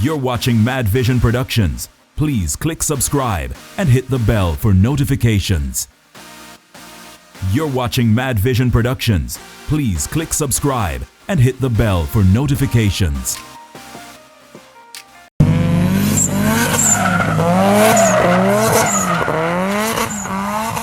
You're watching Mad Vision Productions. Please click subscribe and hit the bell for notifications. You're watching Mad Vision Productions. Please click subscribe and hit the bell for notifications.